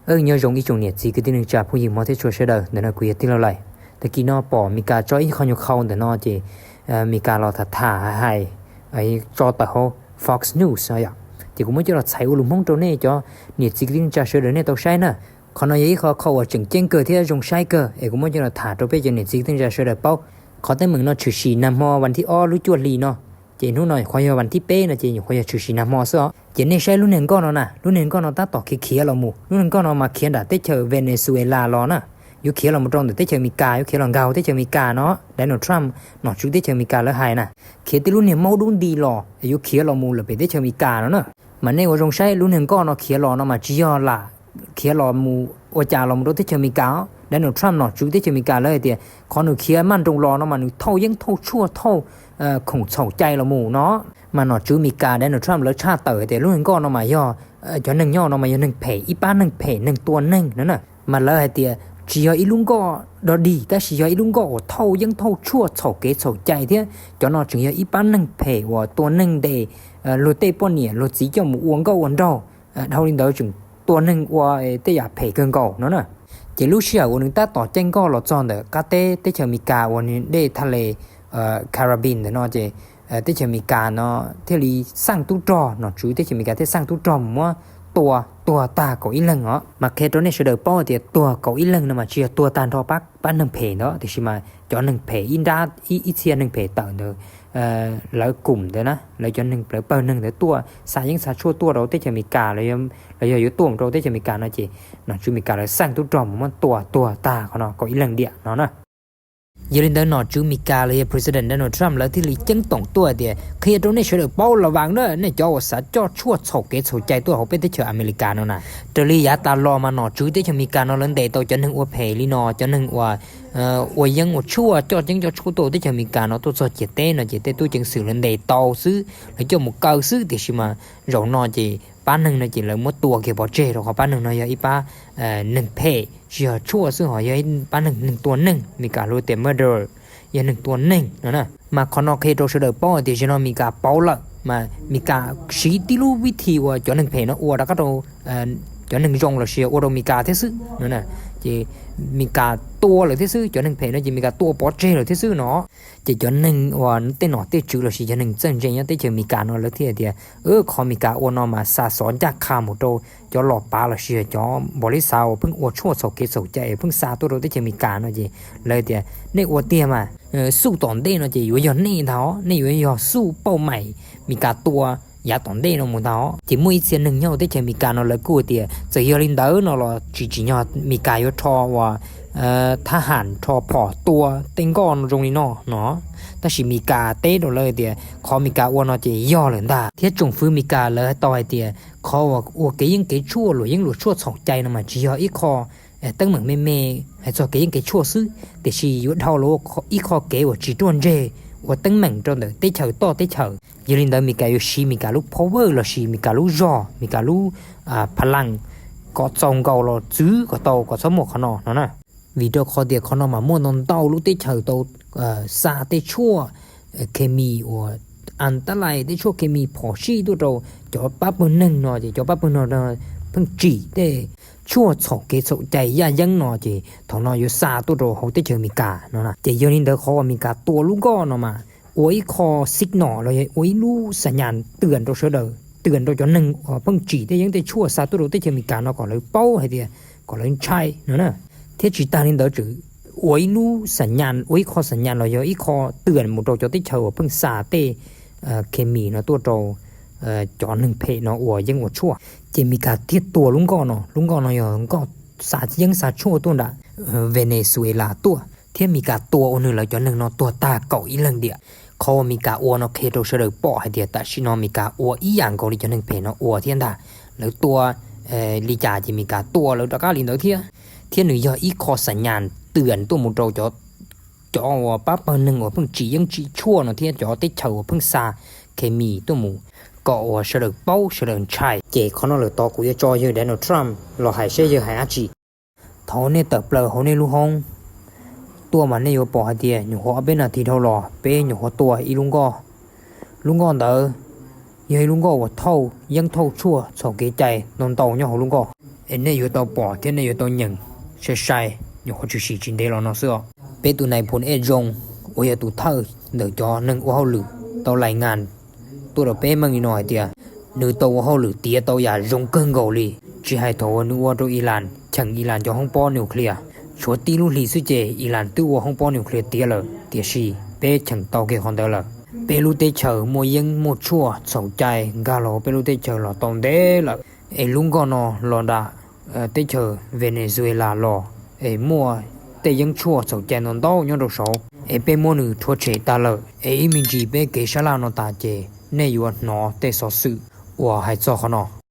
nhớ giống ý chung nhiệt gì cái tin được trả phụ huynh mọi thứ cho sẽ đời để nó quý tin lâu lạiแต่กี้nó bỏมีการcho ý không nhiều khôngแต่nó chỉมีการรอถ่าให้ไอ้จอต่อ Fox News อ่ะchỉ cũng mới cho là sai u lùm mong trâu này cho nhiệt gì cái tin trả sẽ đời này tao sai nè còn nói ýเขาchỉnh trên cơ thì dùng sai cơไอ้cũng mới cho là thả trâu bây giờ nhiệt gì cái tin trả sẽ đời baoเขาแต่มึงเนาะชื่อสีน้ำมอวันที่อ้อรู้จวดลีเนาะเจนู้นหน่อยควายวันที่เป้นะเจอยู่ควายชื่อสีน้ำมอซะเจนี่ใช้รุ่นหนึ่งก็เนาะนะรุ่นหนึ่งก็เนาะตาต่อเขียเราหมู่รุ่นหนึ่งก็เนาะมาเขียนด่าเตเชอเวเนซุเอลารอนะอยู่เขียเราหมดตรงแต่เตเชอมีกาอยู่เขียเราเกาเตเชอมีกาเนาะไดโนทรัมป์เนาะชื่อเตเชอมีกาแล้วหายนะเขียนที่รุ่นเนี่ยเมาดุนดีรออยู่เขียเราหมู่เลยไปเตเชอมีกาเนาะมันในว่าจงใช้รุ่นหนึ่งก็เนาะเขียเราเนาะมาจียอละเขียเราหมู่ว่าจ่าเราหมู่เตเชอมีกาไดโนทรัมป์เนาะชื่อเตเชอมีกาเลยเดียขอหนูเขียมันตรงรอเนาะมันเท่ายังเท่าชั่วเท่าของเฉาใจเราหมู่เนาะมันเนาะชื่อมีกาไดโนทรัมป์แล้วชาเต๋อแต่รุ่นหนึ่งก็เนาะมาย่อจนหนึ่งย่อเนาะมาย่อหนึ่งเพอีป้าหนึ่งเพหนึ่งตัวหนึ่งนั่นน่ะมันเลยเดียchỉ có ít luôn có đó đi ta chỉ có ít luôn có thâu dân thâu chua chậu kế chậu chạy thế cho nó chỉ có ít bán nâng phê và tua nâng để lột tê bọn nhỉ lột chỉ cho một uống câu uống đâu đâu đến đó chừng tua nâng và tê giả phê cơn cầu nó nè chỉ lúc xưa của người ta tỏ tranh co lọt tròn để cá tê tê chờ mì cà và để thà lề Caribbean để nó chỉ tê chờ mì cà nó thế li sang tú trò nó chú tê chờ mì cà thế sang tú trò màตัวตาเกาอีลังเนาะมาแค่ตัวนี้เสด็จป้อเดียตัวเกาอีลังนะมาเชียตัวตานทอปักป้านหนึ่งเพเนาะที่ชิมาจอหนึ่งเพอินดาอีเชียหนึ่งเพต่างเด้อแล้วกลุ่มเด้อนะแล้วจอหนึ่งเปิดหนึ่งเด้อตัวสายยังสายชั่วตัวเราได้จะมีกาเลยอยู่ตัวเราได้จะมีกาเนาะจีเนาะจูมีกาเลยสร้างตัวจอมมันตัวตาเขาเนาะเกาอีลังเดียเนาะนะยืนเดินหนอจูมีกาเลย President Donald Trump แล้วที่ลีจังต่งตัวเดียเคลียร์ตรงนี้เฉลิมเป้าระวังเนอะเนี่ยจอสาจอชั่วโฉกเกศใจตัวเขาเป็นที่เชื่ออเมริกาเนาะนะเดลียาตาลอมาหนอจูที่จะมีการนอนเล่นเดย์ตัวจนหนึ่งอวเพลีนอจนหนึ่งอวยยังอวชั่วจอยังจอชั่วตัวที่จะมีการเนาะตัวจอเจเต้เนาะเจเต้ตัวจังสื่อเล่นเดย์โตซื้อหรือจอหมู่เก่าซื้อที่ชิมาเรานอเจป้าหนึ่งเนาะเจเลยมดตัวเกี่ยวกับเจเราเขาป้าหนึ่งเนาะยาอีป้าหนึ่งเพเชื่อชั่วซึ่งหอยาป้าหนึ่งตัวหนึ่งมีการรู้เต็มเมื่อเดิมยันหนึ่งตัวหนึ่งนะมาคอนอเคโตเสด็จป้อเดี๋ยวจะนมีการเป้าละมามีการชี้ที่รู้วิธีว่าจอหนึ่งเพนะอ้วแล้วก็เราจอหนึ่งจงเราเชียร์อ้วเรามีการเทซื้อนะจะมีการตัวหรือเทซื้อจอหนึ่งเพนะจะมีการตัวปอเจหรือเทซื้อเนาะจะจอหนึ่งว่าเต้นหนอเต้จืดเราเชียร์จอหนึ่งเจนยังเต้เจอมีการเนาะแล้วที่เดียขอมีการอ้วนมาสะสอนจากข่าวหมดโตจอหลอกปลาเราเชียร์จอบริษัทเพิ่งอ้วนชั่วโศกเกศโศกใจเพิ่งซาตัวเราเต้เจอมีการเนาะจีเลยเดียในอ้วนเตี้ยมาสู้ตอนเด้เนาะจีอยู่อย่างนี้เท่านี่อยู่อย่างสู้เป้าใหม่มีการตัวยาตอนเด้เนาะหมดเท่าจีมุ่ยเสียหนึ่งเนาะได้เจอมีการเนาะเลยกูเดียจะยอลินเดอร์เนาะเราจีเนาะมีการยศทอว่าทหารทอพอตัวเต็งก้อนตรงนี้เนาะแต่สิมีการเต้เนาะเลยเดียขอมีการอ้วนเนาะจีย่อเลยด่าเทียจงฟื้นมีการเลยต่อยเดียขอว่าอ้วกยังเกยชั่วหรือยังหลุดชั่วสองใจเนาะมาจีย่ออีคอตั้งเหมือนเมให้จอเกยังเกชั่วซื้อแต่ชียุดเท่าโลกอีคอเกว่าจีต้วนเจว่าตั้งเหมือนจนเดอเตเฉยต่อเตเฉยยืนเดินมีการอยู่ชีมีการลุก power หรือชีมีการลุกจ่อมีการลุกพลังก็จงเก่าเราซื้อก็โตก็สมองขนอนะวิดีโอคอลเดียขนอมาม้วนนอนเต้าลุกเตเฉยโตซาเตชั่วเคมีว่าอันตรายเตชั่วเคมีพอชีตัวเราจ่อปั๊บมือหนึ่งเนาะจ่อปั๊บมือเนาะเพิ่งจีเตชั่วโฉกเกศใจยังเนาะจีถอนอยู่ซาตัวเราเขาเตเฉยมีกาเนาะนะเจยืนเดินเขาว่ามีกาตัวลูกก้อนออกมาโอ้ยคอสิกหนอเลยโอ้ยรู้สัญญาณเตือนตัวเสด็จเตือนตัวจนหนึ่งเพิ่งจีได้ยังได้ชั่วซาตัวเราได้เจอมีการเนาะก่อนเลยเป้าให้เดียก่อนเลยใช่เนาะเที่จีตาลินเดอร์จือโอ้ยรู้สัญญาณโอ้ยคอสัญญาณเลยคอเตือนหมดเราจะได้เชื่อเพิ่งซาเตเคมีเนาะตัวเราจอหนึ่งเพเนาะโอ้ยยังอดชั่วจะมีการเทียบตัวลุงก้อนเนาะยังก็ซายังซาชั่วตัวน่ะเวเนซุเอลาตัวเที่ยมีการตัวอันหนึ่งแล้วจอหนึ่งเนาะตัวตาเก่าอีหลังเดียเขามีการอ้วนเนาะเคโตเฉลิมปอให้เดียแต่ชินอมีการอ้วนอีอย่างเกาหลีจนหนึ่งเพเนาะอ้วนเทียนด่าแล้วตัวลีจ่าจะมีการตัวแล้วตะก้าลินเดอเทียหนึ่งย่ออีคอสัญญาณเตือนตัวมุดเราจอว่าปั๊บหนึ่งว่าเพิ่งจียังจีชั่วเนาะเทียจอติดเฉาเพิ่งซาเคมีตัวหมูก็ว่าเฉลิมเป้าเฉลิมชัยเจเขาเนาะเลยต่อกูจะจอเยอะโดนัลด์ทรัมป์เราหายเชื่อเยอะหายอาจีเขาเนี่ยเติบเปล่าเขาเนี่ยรู้ห้องตัวมันเนี่ยอยู่ปอให้เดียอยู่หัวเป็นนาทีเท่าหล่อเป็นอยู่หัวตัวอีลุงก็เด้อยังลุงก็ว่าเท่ายังเท่าชั่วสองเกใจนอนเต่าเนี่ยของลุงก็ nên yêu tàu bỏ thế nên yêu tàu nhận sẽ sai nhưng họ chỉ chỉ chính đây là nó xưa bé tụi này phun e rong ôi tụi thơ để cho nâng ô hậu lử tàu lại ngàn tụi đó bé mang nói tiệt nữ tàu hậu lử tía tàu giả rong cơn gầu li chỉ hai thầu nữ ô Iran chẳng Iran cho không bỏ nuclear chúa tí lúc lì sư chế Iran tự ô không bỏ nuclear tía lờ tía xì bé chẳng tàu kia còn đó lờ bé lúc tê chờ mua yên mua chua sầu chai gà lò bé lúc tê chờ lò tòng đế lờ lung gò nó lò đã tê chờ Venezuela lò mua tê yên chua sầu chai non đau nhau đồ số bé mua nữ thua chế ta lờ mình chỉ bé kế xa lao nó ta chế nên yêu nó tê so sự 我还做好呢。